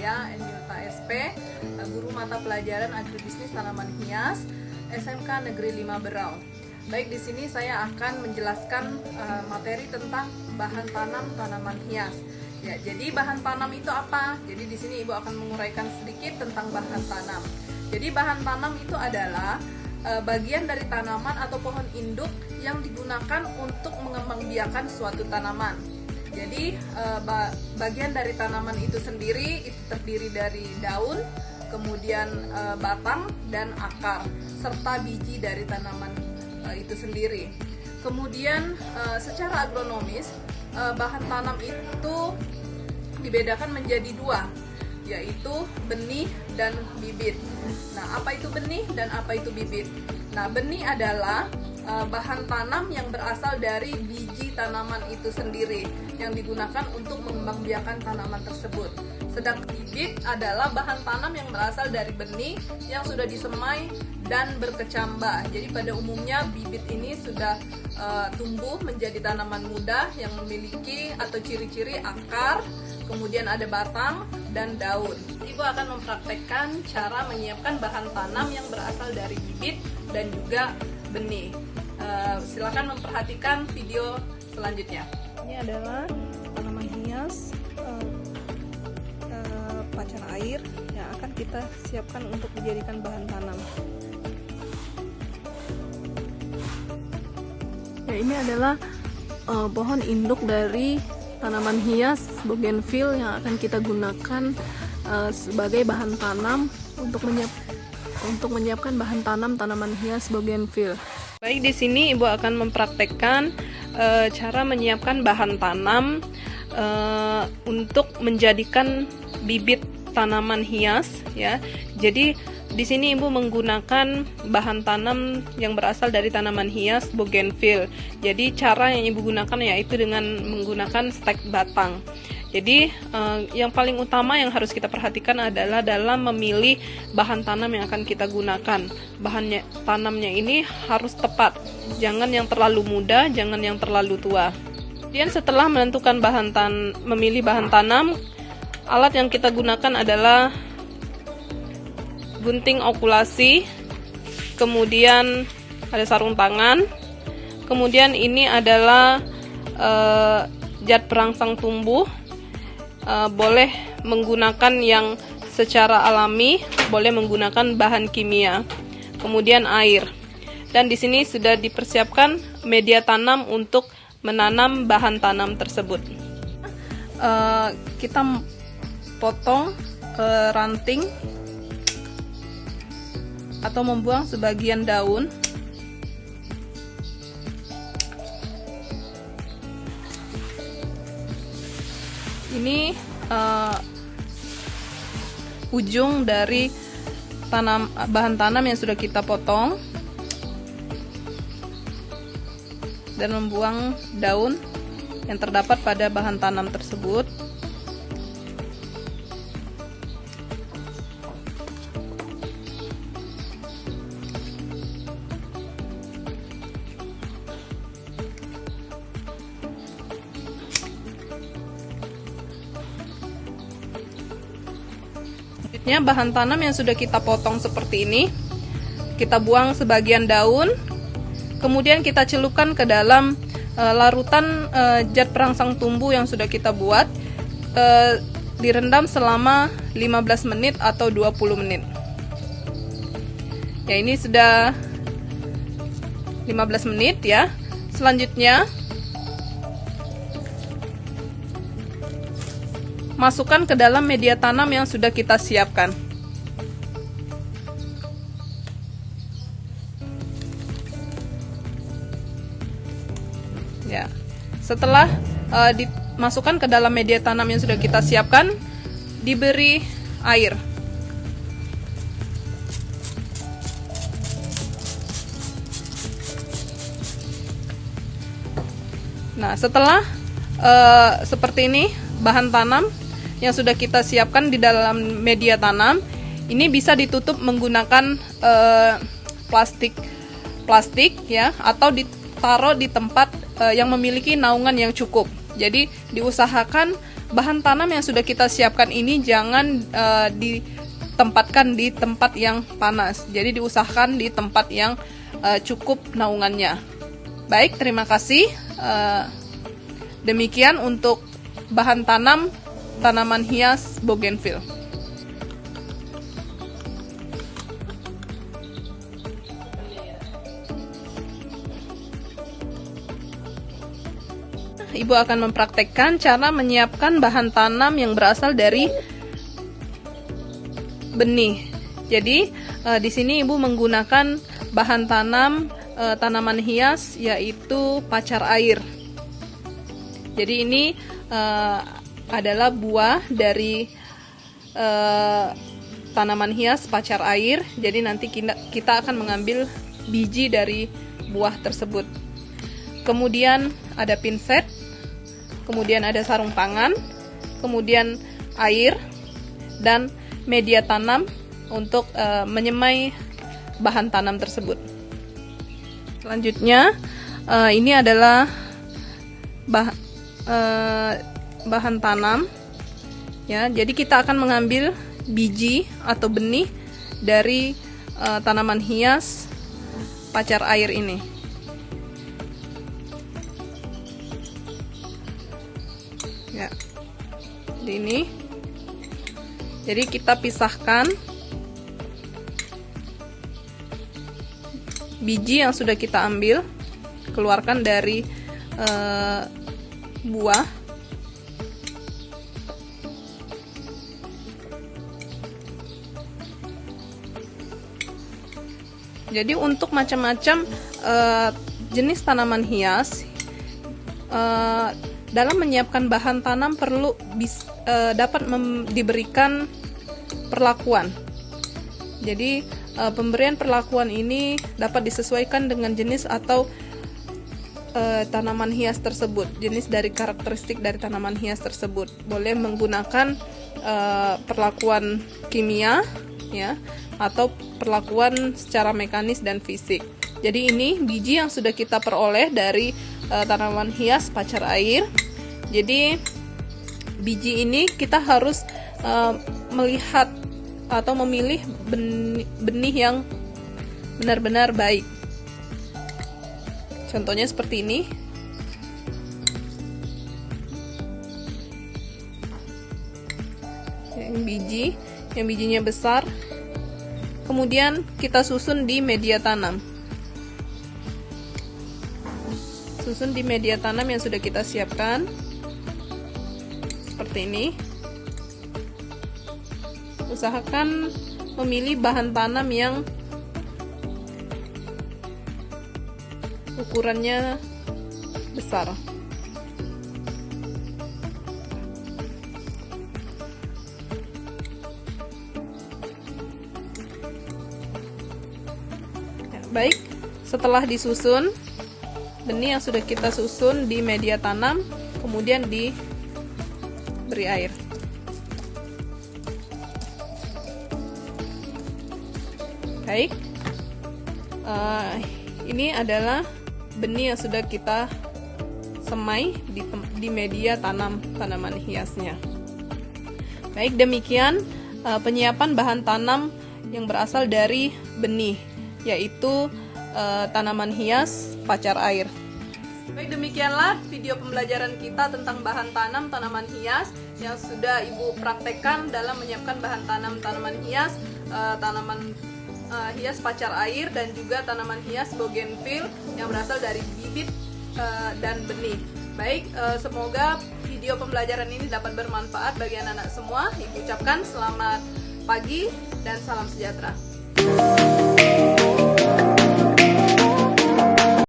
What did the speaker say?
saya Enilta SP, guru mata pelajaran agribisnis tanaman hias SMK Negeri 5 Berau. Baik, di sini saya akan menjelaskan materi tentang bahan tanam tanaman hias. Ya, jadi bahan tanam itu apa? Jadi di sini Ibu akan menguraikan sedikit tentang bahan tanam. Jadi bahan tanam itu adalah bagian dari tanaman atau pohon induk yang digunakan untuk mengembangbiakan suatu tanaman. Jadi bagian dari tanaman itu sendiri itu terdiri dari daun, kemudian batang dan akar, serta biji dari tanaman itu sendiri. Kemudian secara agronomis bahan tanam itu dibedakan menjadi dua, yaitu benih dan bibit. Nah, apa itu benih dan apa itu bibit? Nah, benih adalah bahan tanam yang berasal dari biji tanaman itu sendiri yang digunakan untuk mengembangbiakan tanaman tersebut. Sedang bibit adalah bahan tanam yang berasal dari benih yang sudah disemai dan berkecambah. Jadi pada umumnya bibit ini sudah tumbuh menjadi tanaman muda yang memiliki atau ciri-ciri akar, kemudian ada batang dan daun. Ibu akan mempraktekkan cara menyiapkan bahan tanam yang berasal dari bibit dan juga benih. Silakan memperhatikan video selanjutnya. Ini adalah tanaman hias pacar air yang akan kita siapkan untuk dijadikan bahan tanam. Ya, ini adalah pohon induk dari tanaman hias bougainville yang akan kita gunakan sebagai bahan tanam untuk menyiapkan bahan tanam tanaman hias bougainville. Baik, di sini Ibu akan mempraktekkan cara menyiapkan bahan tanam untuk menjadikan bibit tanaman hias, ya. Jadi di sini Ibu menggunakan bahan tanam yang berasal dari tanaman hias bougainville. Jadi cara yang Ibu gunakan yaitu dengan menggunakan stek batang. Jadi yang paling utama yang harus kita perhatikan adalah dalam memilih bahan tanam yang akan kita gunakan. Bahan tanamnya ini harus tepat, jangan yang terlalu muda, jangan yang terlalu tua. Kemudian setelah menentukan memilih bahan tanam, alat yang kita gunakan adalah gunting okulasi, kemudian ada sarung tangan, kemudian ini adalah zat perangsang tumbuh. Boleh menggunakan yang secara alami, boleh menggunakan bahan kimia, kemudian air. Dan di sini sudah dipersiapkan media tanam untuk menanam bahan tanam tersebut. Kita potong ranting atau membuang sebagian daun. Ini ujung dari bahan tanam yang sudah kita potong, dan membuang daun yang terdapat pada bahan tanam tersebut. Selanjutnya bahan tanam yang sudah kita potong seperti ini, kita buang sebagian daun, kemudian kita celupkan ke dalam larutan zat perangsang tumbuh yang sudah kita buat, direndam selama 15 menit atau 20 menit. Ya, ini sudah 15 menit ya. Selanjutnya masukkan ke dalam media tanam yang sudah kita siapkan. Ya, setelah dimasukkan ke dalam media tanam yang sudah kita siapkan, diberi air. Nah, setelah seperti ini bahan tanam yang sudah kita siapkan di dalam media tanam, ini bisa ditutup menggunakan plastik ya, atau ditaruh di tempat yang memiliki naungan yang cukup. Jadi diusahakan bahan tanam yang sudah kita siapkan ini jangan ditempatkan di tempat yang panas. Jadi diusahakan di tempat yang cukup naungannya. Baik, terima kasih. Demikian untuk bahan tanam tanaman hias bougainville. Ibu akan mempraktekkan cara menyiapkan bahan tanam yang berasal dari benih. Jadi di sini Ibu menggunakan bahan tanam tanaman hias yaitu pacar air. Jadi ini adalah buah dari tanaman hias pacar air. Jadi nanti kita akan mengambil biji dari buah tersebut. Kemudian ada pinset, kemudian ada sarung tangan, kemudian air dan media tanam untuk menyemai bahan tanam tersebut. Selanjutnya ini adalah bahan tanam ya. Jadi kita akan mengambil biji atau benih dari tanaman hias pacar air ini. Ya, seperti ini. Jadi kita pisahkan biji yang sudah kita ambil, keluarkan dari buah. Jadi untuk macam-macam jenis tanaman hias, dalam menyiapkan bahan tanam perlu dapat diberikan perlakuan. Jadi pemberian perlakuan ini dapat disesuaikan dengan jenis atau tanaman hias tersebut, jenis dari karakteristik dari tanaman hias tersebut. Boleh menggunakan perlakuan kimia ya, atau perlakuan secara mekanis dan fisik. Jadi ini biji yang sudah kita peroleh dari tanaman hias pacar air. Jadi biji ini kita harus melihat atau memilih benih yang benar-benar baik. Contohnya seperti ini. Yang bijinya besar. Kemudian kita susun di media tanam. Susun di media tanam yang sudah kita siapkan. Seperti ini. Usahakan memilih bahan tanam yang ukurannya besar. Baik, setelah disusun benih yang sudah kita susun di media tanam, kemudian diberi air. Baik, ini adalah benih yang sudah kita semai di media tanaman hiasnya. Baik, demikian penyiapan bahan tanam yang berasal dari benih, yaitu tanaman hias pacar air. Baik, demikianlah video pembelajaran kita tentang bahan tanam tanaman hias yang sudah Ibu praktekkan dalam menyiapkan bahan tanam tanaman hias, tanaman hias pacar air dan juga tanaman hias bougainville yang berasal dari bibit dan benih. Baik, semoga video pembelajaran ini dapat bermanfaat bagi anak-anak semua. Ibu ucapkan selamat pagi dan salam sejahtera.